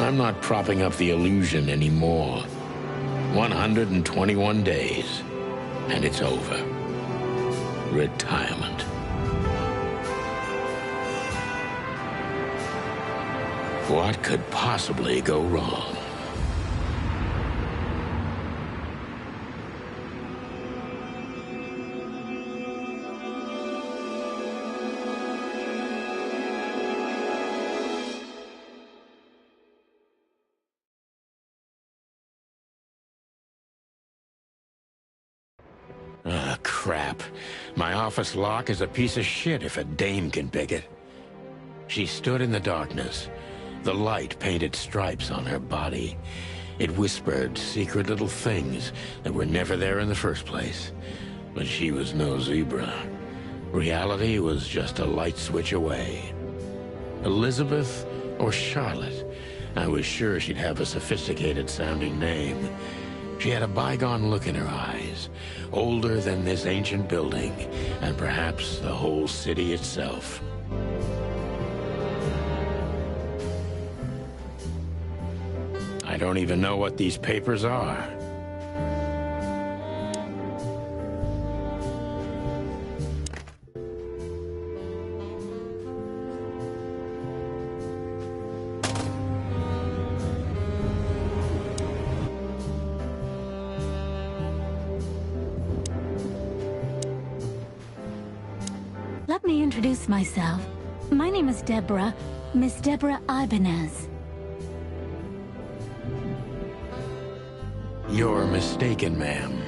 I'm not propping up the illusion anymore. 121 days, and it's over. Retirement. What could possibly go wrong? Ah, crap. My office lock is a piece of shit if a dame can pick it. She stood in the darkness. The light painted stripes on her body. It whispered secret little things that were never there in the first place. But she was no zebra. Reality was just a light switch away. Elizabeth or Charlotte? I was sure she'd have a sophisticated-sounding name. She had a bygone look in her eyes, older than this ancient building, and perhaps the whole city itself. I don't even know what these papers are. Let me introduce myself. My name is Deborah, Miss Deborah Ibanez. You're mistaken, ma'am.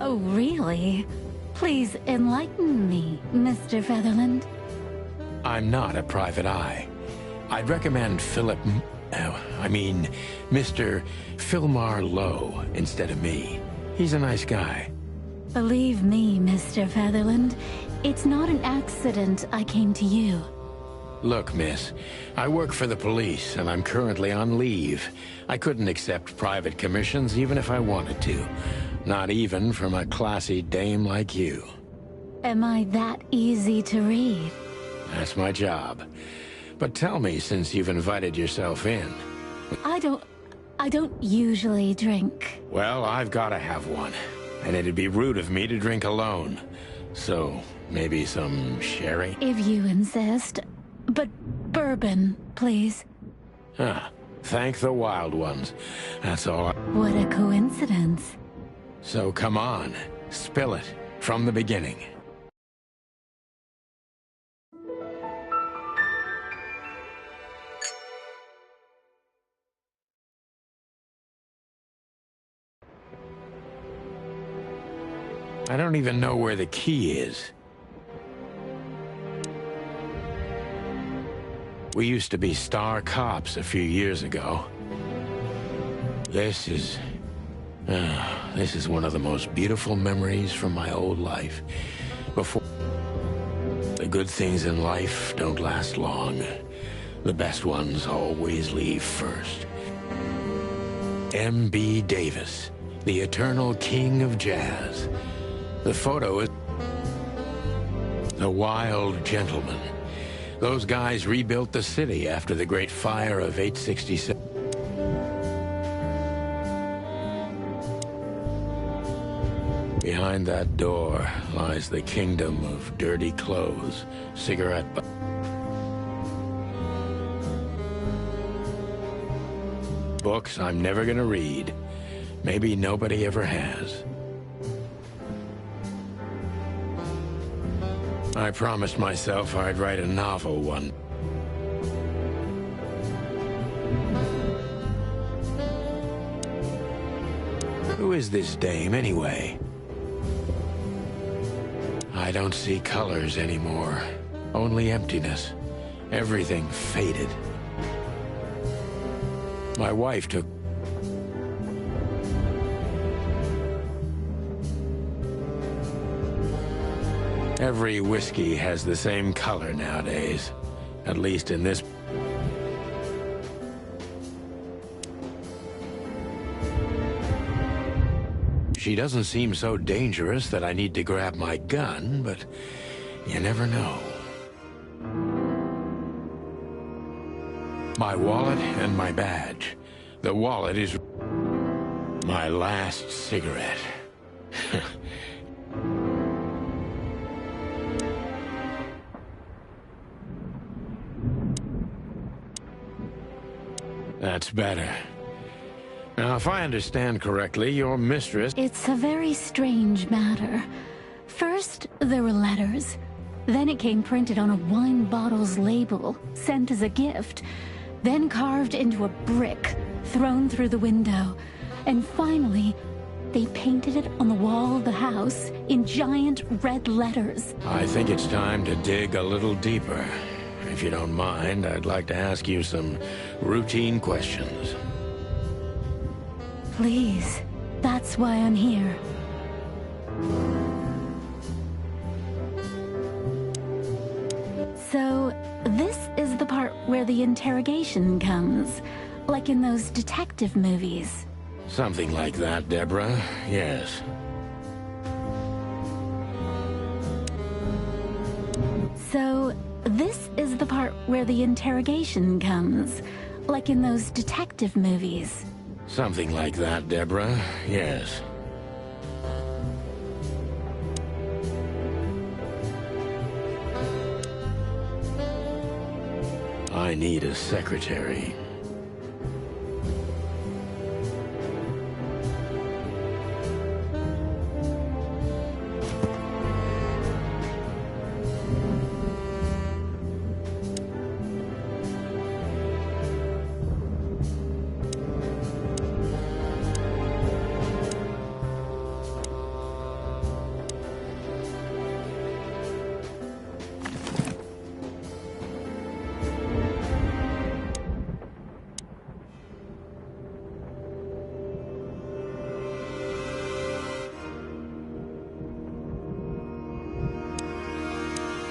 Oh, really? Please enlighten me, Mr. Featherland. I'm not a private eye. I'd recommend Mr. Philmar Lowe instead of me. He's a nice guy. Believe me, Mr. Featherland, it's not an accident I came to you. Look, miss, I work for the police, and I'm currently on leave. I couldn't accept private commissions even if I wanted to. Not even from a classy dame like you. Am I that easy to read? That's my job. But tell me, since you've invited yourself in. I don't usually drink. Well, I've got to have one. And it'd be rude of me to drink alone. So, maybe some sherry? If you insist. But bourbon, please. Ah, thank the wild ones. That's all. What a coincidence. So come on, spill it from the beginning. I don't even know where the key is. We used to be star cops a few years ago. This is one of the most beautiful memories from my old life. Before the good things in life don't last long. The best ones always leave first. M.B. Davis, the eternal king of jazz. The photo is the wild gentleman. Those guys rebuilt the city after the Great Fire of 867. Behind that door lies the kingdom of dirty clothes, cigarette butts. Books I'm never gonna read. Maybe nobody ever has. I promised myself I'd write a novel one. Who is this dame, anyway? I don't see colors anymore. Only emptiness. Everything faded. My wife took... Every whiskey has the same color nowadays. At least in this... She doesn't seem so dangerous that I need to grab my gun, but you never know. My wallet and my badge. The wallet is my last cigarette. That's better. Now, if I understand correctly, your mistress... It's a very strange matter. First, there were letters. Then it came printed on a wine bottle's label, sent as a gift. Then carved into a brick, thrown through the window. And finally, they painted it on the wall of the house in giant red letters. I think it's time to dig a little deeper. If you don't mind, I'd like to ask you some routine questions. Please, that's why I'm here. So, this is the part where the interrogation comes, like in those detective movies. Something like that, Deborah. Yes. So, this is the part where the interrogation comes, like in those detective movies. Something like that, Deborah. Yes. I need a secretary.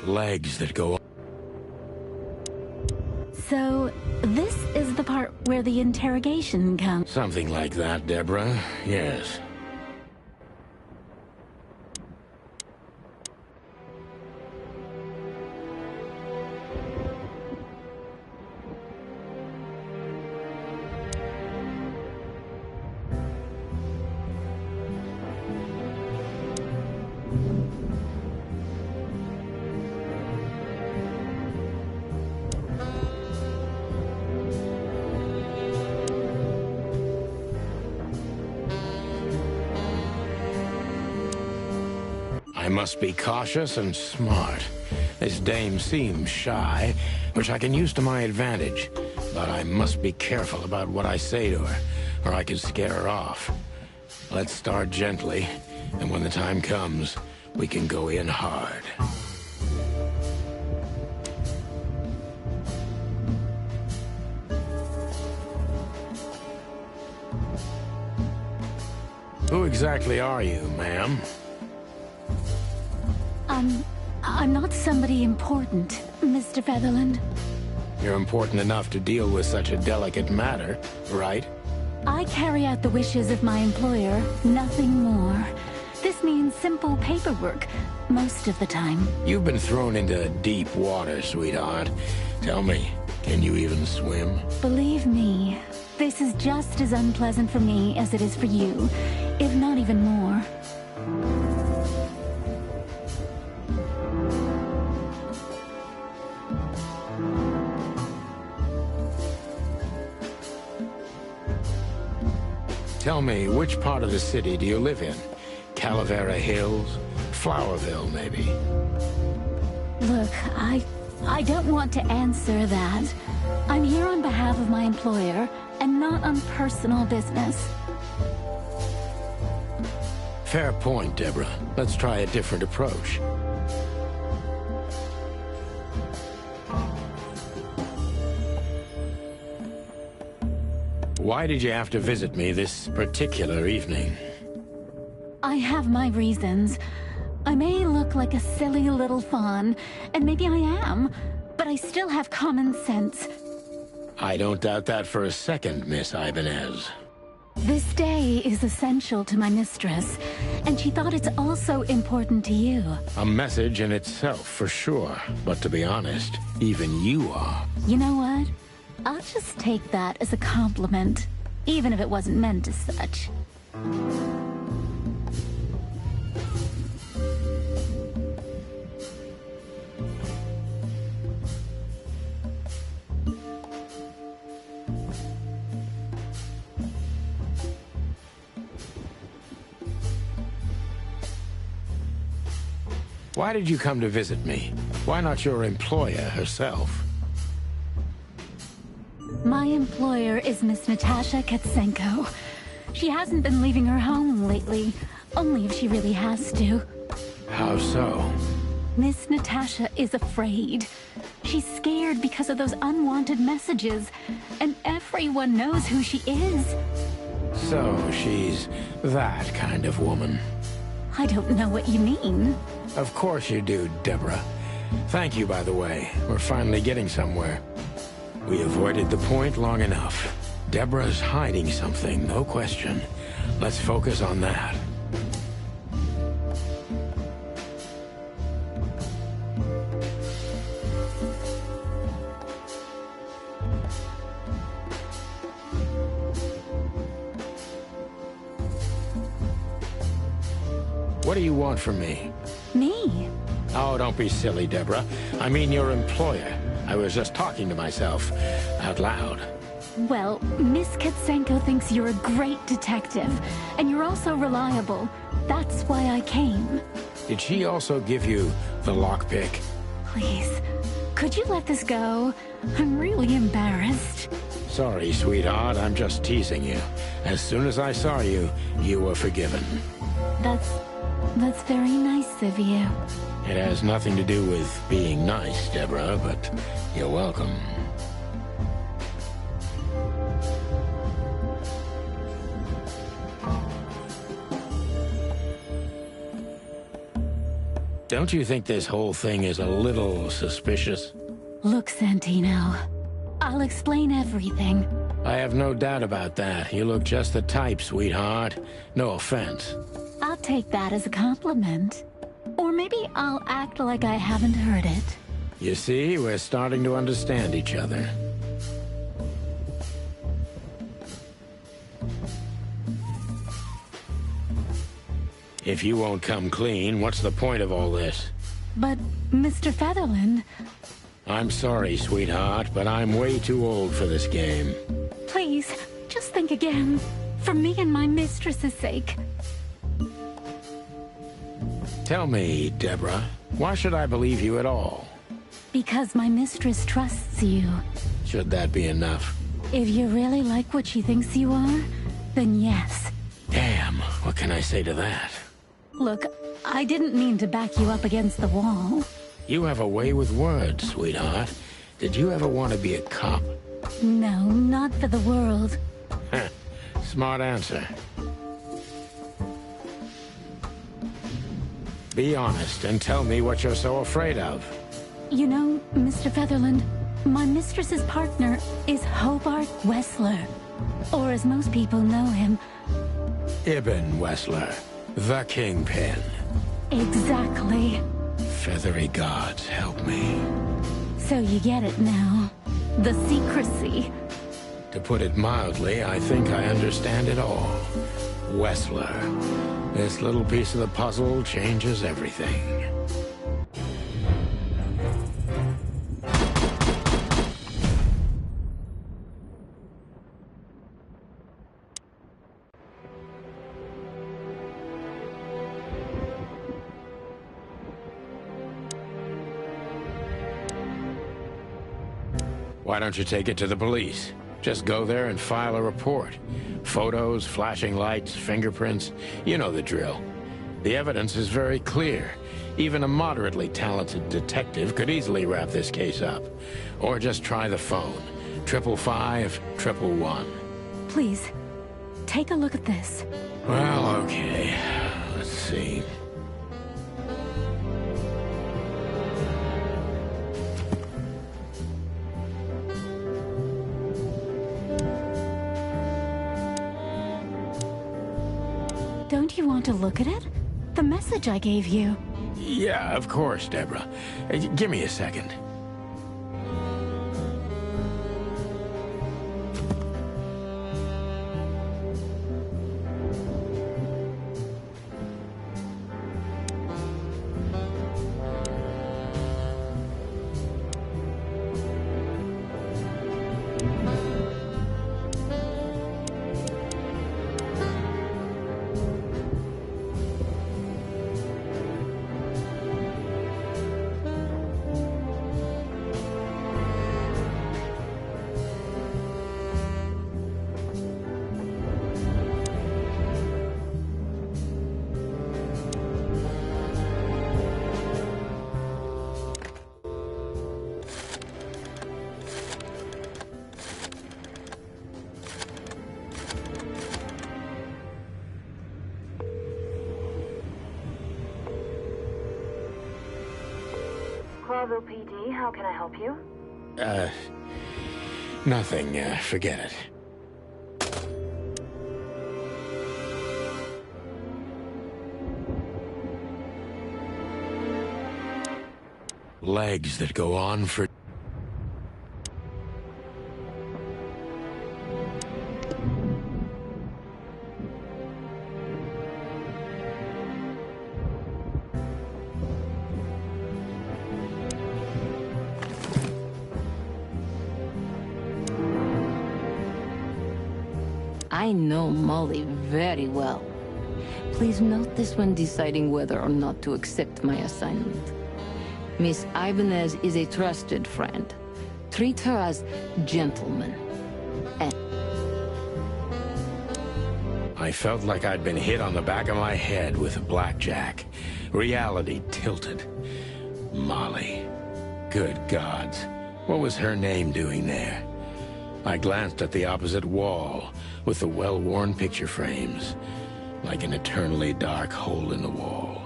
Legs that go on. So, this is the part where the interrogation comes. Something like that, Deborah. Yes. I must be cautious and smart. This dame seems shy, which I can use to my advantage. But I must be careful about what I say to her, or I could scare her off. Let's start gently, and when the time comes, we can go in hard. Who exactly are you, ma'am? I'm not somebody important, Mr. Featherland. You're important enough to deal with such a delicate matter, right? I carry out the wishes of my employer, nothing more. This means simple paperwork, most of the time. You've been thrown into deep water, sweetheart. Tell me, can you even swim? Believe me, this is just as unpleasant for me as it is for you, if not even more. Tell me, which part of the city do you live in? Calavera Hills? Flowerville, maybe? Look, I don't want to answer that. I'm here on behalf of my employer, and not on personal business. Fair point, Deborah. Let's try a different approach. Why did you have to visit me this particular evening? I have my reasons. I may look like a silly little fawn, and maybe I am, but I still have common sense. I don't doubt that for a second, Miss Ibanez. This day is essential to my mistress, and she thought it's also important to you. A message in itself, for sure. But to be honest, even you are. You know what? I'll just take that as a compliment, even if it wasn't meant as such. Why did you come to visit me? Why not your employer herself? My employer is Miss Natasha Katsenko. She hasn't been leaving her home lately, only if she really has to. How so? Miss Natasha is afraid. She's scared because of those unwanted messages, and everyone knows who she is. So she's that kind of woman. I don't know what you mean. Of course you do, Deborah. Thank you, by the way. We're finally getting somewhere. We avoided the point long enough. Deborah's hiding something, no question. Let's focus on that. What do you want from me? Me? Oh, don't be silly, Deborah. I mean your employer. I was just talking to myself, out loud. Well, Miss Katsenko thinks you're a great detective, and you're also reliable. That's why I came. Did she also give you the lockpick? Please, could you let this go? I'm really embarrassed. Sorry, sweetheart, I'm just teasing you. As soon as I saw you, you were forgiven. That's very nice of you. It has nothing to do with being nice, Deborah, but you're welcome. Don't you think this whole thing is a little suspicious? Look, Santino, I'll explain everything. I have no doubt about that. You look just the type, sweetheart. No offense. I'll take that as a compliment. Or maybe I'll act like I haven't heard it. You see, we're starting to understand each other. If you won't come clean, what's the point of all this? But, Mr. Featherland... I'm sorry, sweetheart, but I'm way too old for this game. Please, just think again. For me and my mistress's sake. Tell me, Deborah, why should I believe you at all? Because my mistress trusts you. Should that be enough? If you really like what she thinks you are, then yes. Damn, what can I say to that? Look, I didn't mean to back you up against the wall. You have a way with words, sweetheart. Did you ever want to be a cop? No, not for the world. Smart answer. Be honest and tell me what you're so afraid of. You know, Mr. Featherland, my mistress's partner is Hobart Wessler. Or as most people know him... Ibn Wessler, the Kingpin. Exactly. Feathery gods, help me. So you get it now. The secrecy. To put it mildly, I think I understand it all. Wessler. This little piece of the puzzle changes everything. Why don't you take it to the police? Just go there and file a report. Photos, flashing lights, fingerprints, you know the drill. The evidence is very clear. Even a moderately talented detective could easily wrap this case up. Or just try the phone. 555-111. Please, take a look at this. Well, okay. Let's see. Don't you want to look at it? The message I gave you. Yeah, of course, Deborah. Give me a second. Bravo PD, how can I help you? Nothing. Forget it. Legs that go on for... I know Molly very well. Please note this when deciding whether or not to accept my assignment. Miss Ibanez is a trusted friend. Treat her as gentleman. And I felt like I'd been hit on the back of my head with a blackjack. Reality tilted. Molly. Good gods. What was her name doing there? I glanced at the opposite wall, with the well-worn picture frames, like an eternally dark hole in the wall.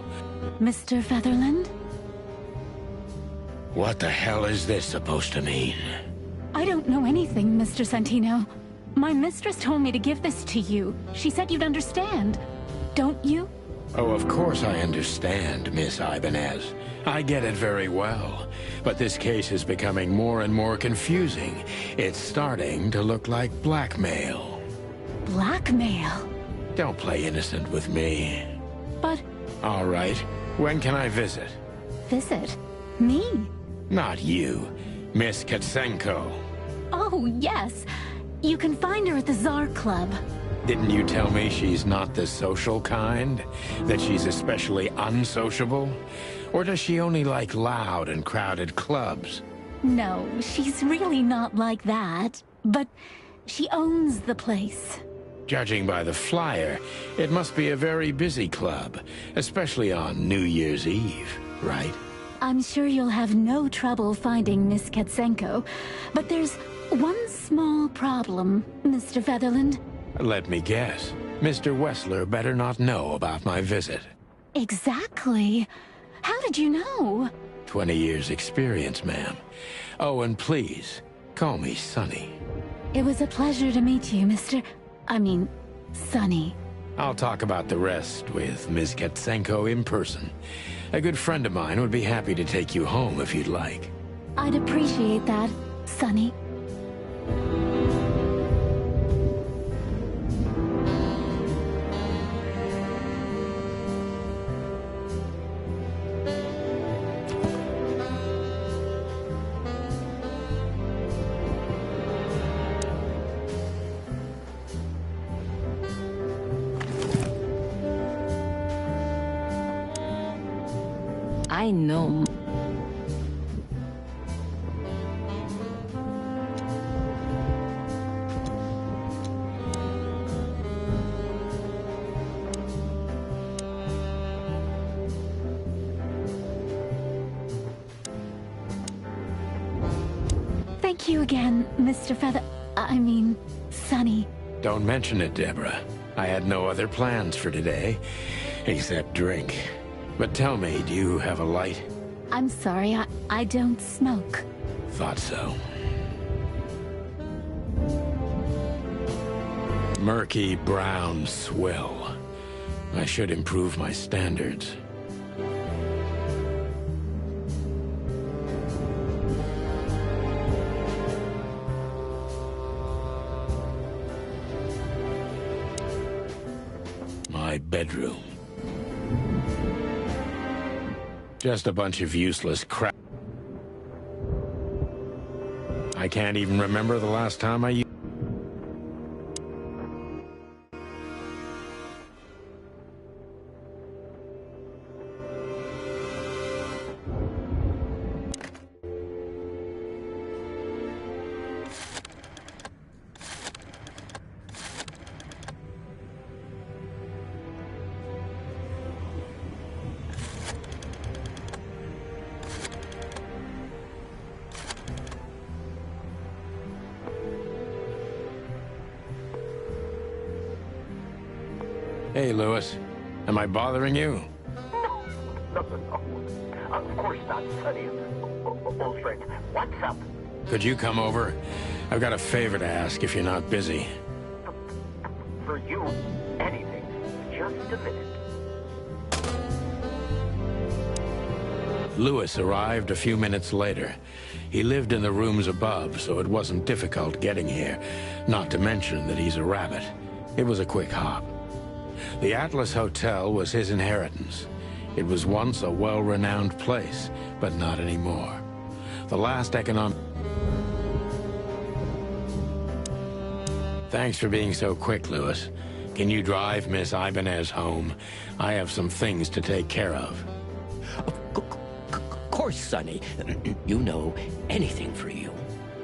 Mr. Featherland? What the hell is this supposed to mean? I don't know anything, Mr. Santino. My mistress told me to give this to you. She said you'd understand. Don't you? Oh, of course I understand, Miss Ibanez. I get it very well. But this case is becoming more and more confusing. It's starting to look like blackmail. Blackmail? Don't play innocent with me. But... All right. When can I visit? Visit? Me? Not you. Miss Katsenko. Oh, yes. You can find her at the Tsar Club. Didn't you tell me she's not the social kind? That she's especially unsociable? Or does she only like loud and crowded clubs? No, she's really not like that. But she owns the place. Judging by the flyer, it must be a very busy club, especially on New Year's Eve, right? I'm sure you'll have no trouble finding Miss Katsenko, but there's one small problem, Mr. Featherland. Let me guess. Mr. Wessler better not know about my visit. Exactly. How did you know? 20 years experience, ma'am. Oh, and please, call me Sonny. It was a pleasure to meet you, Sonny. I'll talk about the rest with Ms. Katsenko in person. A good friend of mine would be happy to take you home if you'd like. I'd appreciate that, Sonny. I know. Thank you again, Mr. Sonny. Don't mention it, Deborah. I had no other plans for today, except drink. But tell me, do you have a light? I'm sorry, I don't smoke. Thought so. Murky brown swill. I should improve my standards. My bedroom. Just a bunch of useless crap. I can't even remember the last time I used... Hey, Lewis. Am I bothering you? No. Of course not, Sonny. Old friend, what's up? Could you come over? I've got a favor to ask if you're not busy. For you, anything. Just a minute. Lewis arrived a few minutes later. He lived in the rooms above, so it wasn't difficult getting here. Not to mention that he's a rabbit. It was a quick hop. The Atlas Hotel was his inheritance. It was once a well-renowned place, but not anymore. The last economic... Thanks for being so quick, Lewis. Can you drive Miss Ibanez home? I have some things to take care of. Of course, Sonny. You know, anything for you.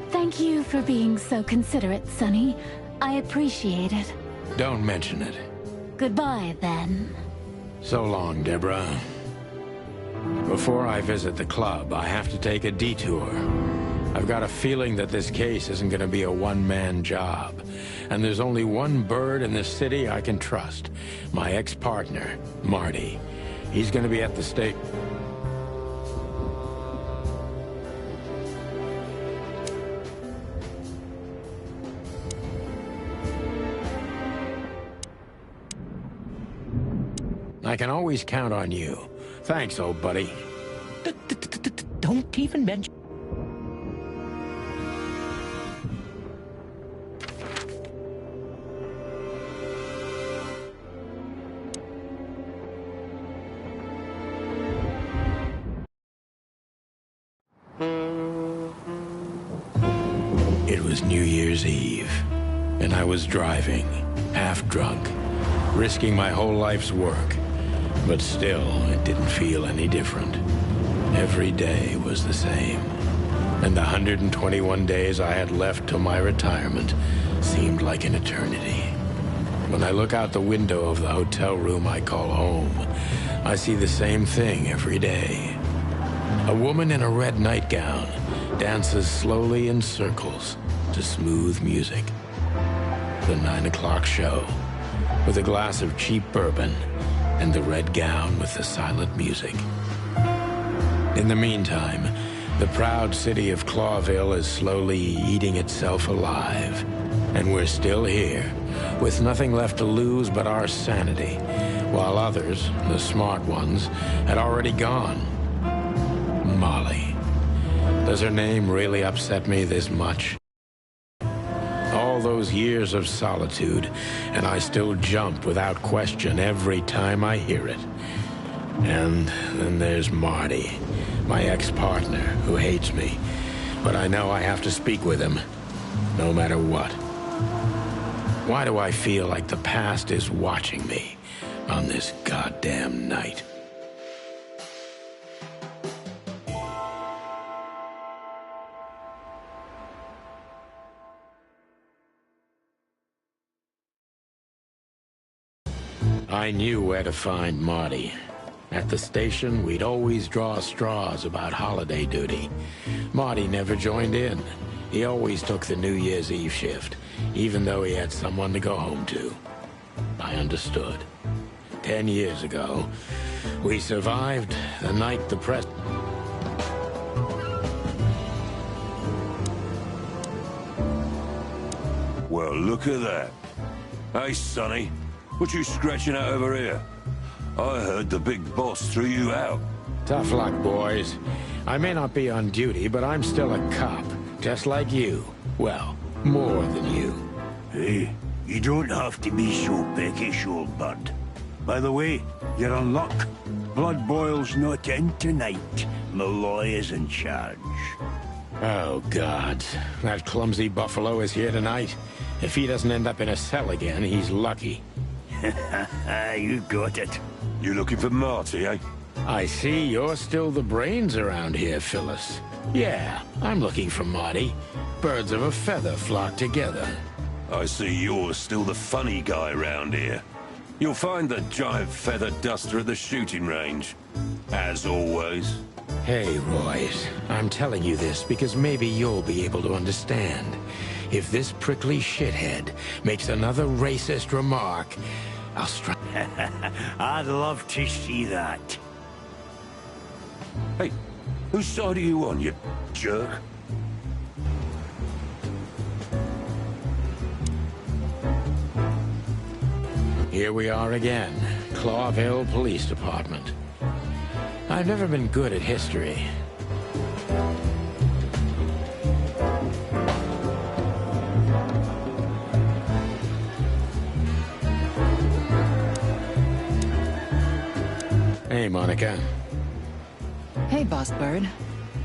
Thank you for being so considerate, Sonny. I appreciate it. Don't mention it. Goodbye, then. So long, Deborah. Before I visit the club, I have to take a detour. I've got a feeling that this case isn't going to be a one-man job. And there's only one bird in this city I can trust. My ex-partner, Marty. He's going to be at the stake. I can always count on you. Thanks, old buddy. Don't even mention... It was New Year's Eve, and I was driving, half drunk, risking my whole life's work. But still, it didn't feel any different. Every day was the same. And the 121 days I had left till my retirement seemed like an eternity. When I look out the window of the hotel room I call home, I see the same thing every day. A woman in a red nightgown dances slowly in circles to smooth music. The 9 o'clock show, with a glass of cheap bourbon and the red gown with the silent music. In the meantime, the proud city of Clawville is slowly eating itself alive. And we're still here, with nothing left to lose but our sanity, while others, the smart ones, had already gone. Molly. Does her name really upset me this much? All those years of solitude, and I still jump without question every time I hear it. And then there's Marty, my ex-partner, who hates me. But I know I have to speak with him, no matter what. Why do I feel like the past is watching me on this goddamn night? I knew where to find Marty. At the station, we'd always draw straws about holiday duty. Marty never joined in. He always took the New Year's Eve shift, even though he had someone to go home to. I understood. 10 years ago, we survived the night the press... Well, look at that. Hey, Sonny. What you scratching out over here? I heard the big boss threw you out. Tough luck, boys. I may not be on duty, but I'm still a cop, just like you. Well, more than you. Hey, you don't have to be so peckish, old bud. By the way, you're on luck. Blood Boil's not in tonight. Malloy is in charge. Oh, God. That clumsy buffalo is here tonight. If he doesn't end up in a cell again, he's lucky. You got it. You looking for Marty, eh? I see you're still the brains around here, Phyllis. Yeah, I'm looking for Marty. Birds of a feather flock together. I see you're still the funny guy around here. You'll find the giant feather duster at the shooting range. As always. Hey, Royce. I'm telling you this because maybe you'll be able to understand. If this prickly shithead makes another racist remark, I'll strike. I'd love to see that. Hey, Whose side are you on, you jerk? Here we are again, Clawville Police Department. I've never been good at history. Hey, Monica. Hey, Boss Bird.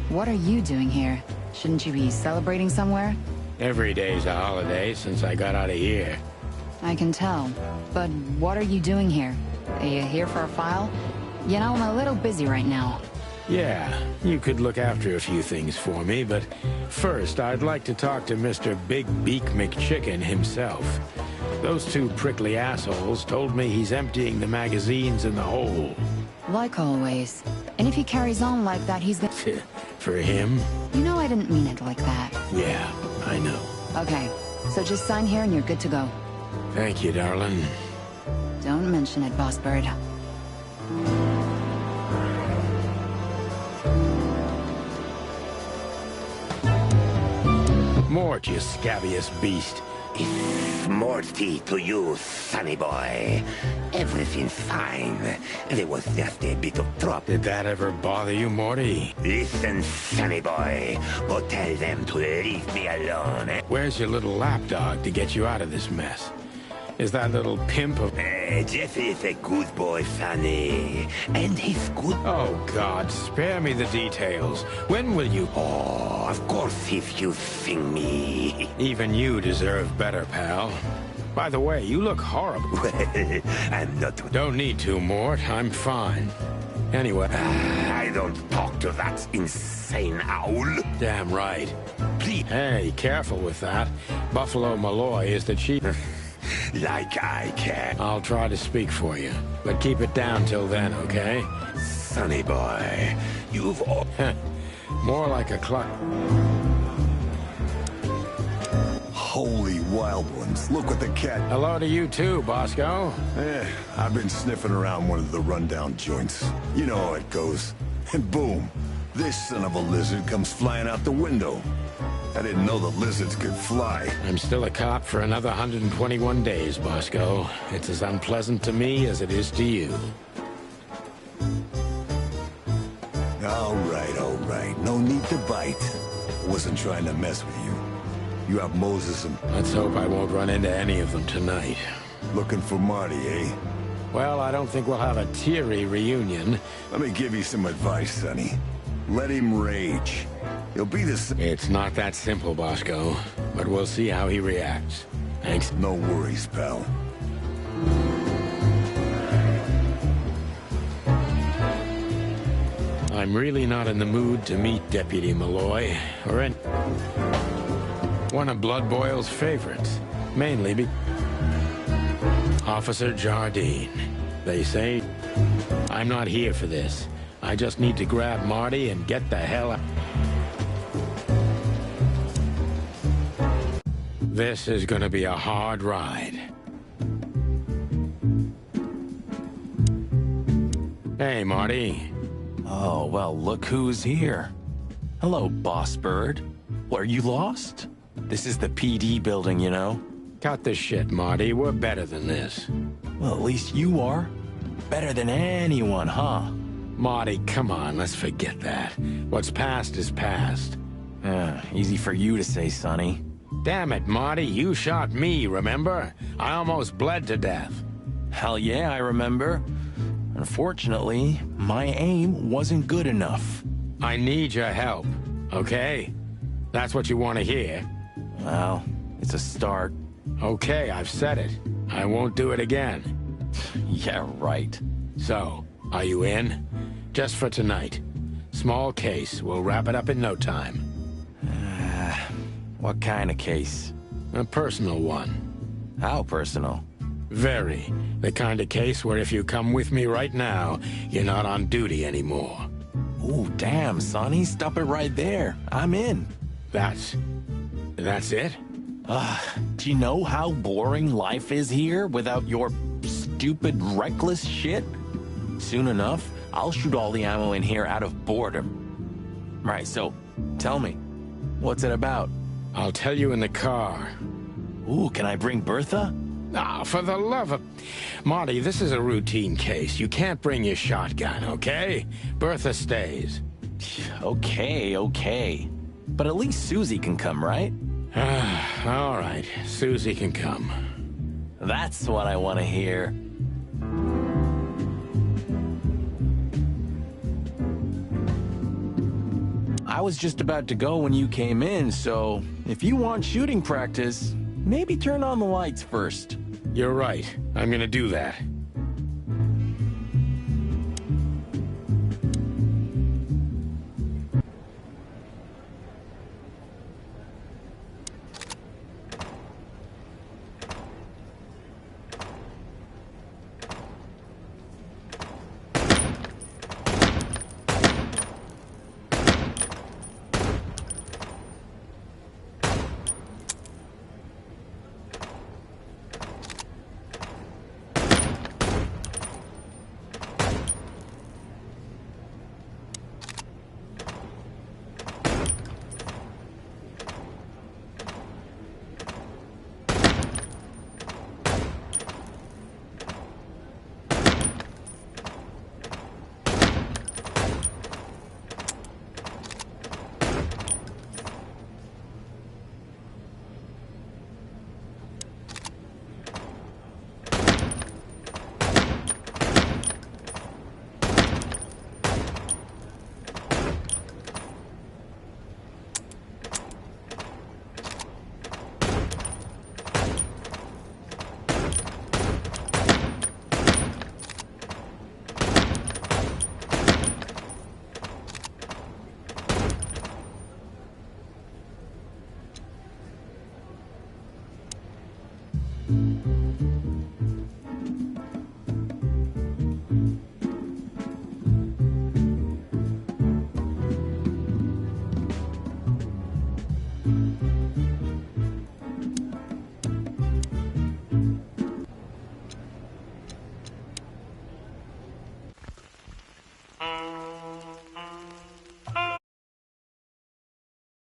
What are you doing here? Shouldn't you be celebrating somewhere? Every day's a holiday since I got out of here. I can tell. But what are you doing here? Are you here for a file? You know, I'm a little busy right now. Yeah, you could look after a few things for me, but first I'd like to talk to Mr. Big Beak McChicken himself. Those two prickly assholes told me he's emptying the magazines in the hole. Like always. And if he carries on like that, he's gonna... For him? You know I didn't mean it like that. Yeah, I know. Okay, so just sign here and you're good to go. Thank you, darling. Don't mention it, Boss Bird. Mort, you scabious beast. It's Morty to you, sonny boy. Everything's fine. There was just a bit of trouble. Did that ever bother you, Morty? Listen, sonny boy. Go tell them to leave me alone. Where's your little lapdog to get you out of this mess? Is that little pimp of... Jeffy is a good boy, sonny. And he's good... Oh, God, spare me the details. When will you... Oh, of course, if you sing me. Even you deserve better, pal. By the way, you look horrible. Well, I'm not... Don't need to, Mort. I'm fine. Anyway... I don't talk to that insane owl. Damn right. Please. Hey, careful with that. Buffalo Malloy is the chief... Like I can. I'll try to speak for you, but keep it down till then, okay? Sonny boy, you've... More like a clock. Holy wild ones, look what the cat... Hello to you too, Bosco. I've been sniffing around one of the rundown joints. You know how it goes. And boom, this son of a lizard comes flying out the window. I didn't know the lizards could fly. I'm still a cop for another 121 days, Bosco. It's as unpleasant to me as it is to you. All right. No need to bite. Wasn't trying to mess with you. You have Moses and... Let's hope I won't run into any of them tonight. Looking for Marty, eh? Well, I don't think we'll have a teary reunion. Let me give you some advice, Sonny. Let him rage. He'll be the same. It's not that simple, Bosco, but we'll see how he reacts. Thanks. No worries, pal. I'm really not in the mood to meet Deputy Malloy, or any... one of Blood Boyle's favorites, mainly Officer Jardine. They say I'm not here for this. I just need to grab Marty and get the hell out. This is gonna be a hard ride. Hey, Marty. Oh, well, look who's here. Hello, Boss Bird. Were you lost? This is the PD building, you know. Cut the shit, Marty. We're better than this. Well, at least you are. Better than anyone, huh? Marty, come on, let's forget that. What's past is past. Easy for you to say, Sonny. Damn it, Marty, you shot me, remember? I almost bled to death. Hell yeah, I remember. Unfortunately, my aim wasn't good enough. I need your help, okay? That's what you want to hear? Well, it's a start. Okay, I've said it. I won't do it again. Yeah, right. So, are you in? Just for tonight. Small case. We'll wrap it up in no time. What kind of case? A personal one. How personal? Very. The kind of case where if you come with me right now, you're not on duty anymore. Ooh, damn, Sonny. Stop it right there. I'm in. That's it? Do you know how boring life is here without your stupid, reckless shit? Soon enough, I'll shoot all the ammo in here out of boredom. Right, so tell me, what's it about? I'll tell you in the car. Ooh, can I bring Bertha? Ah, for the love of... Marty, this is a routine case. You can't bring your shotgun, okay? Bertha stays. Okay. But at least Susie can come, right? All right, Susie can come. That's what I want to hear. I was just about to go when you came in, so if you want shooting practice, maybe turn on the lights first. You're right. I'm gonna do that.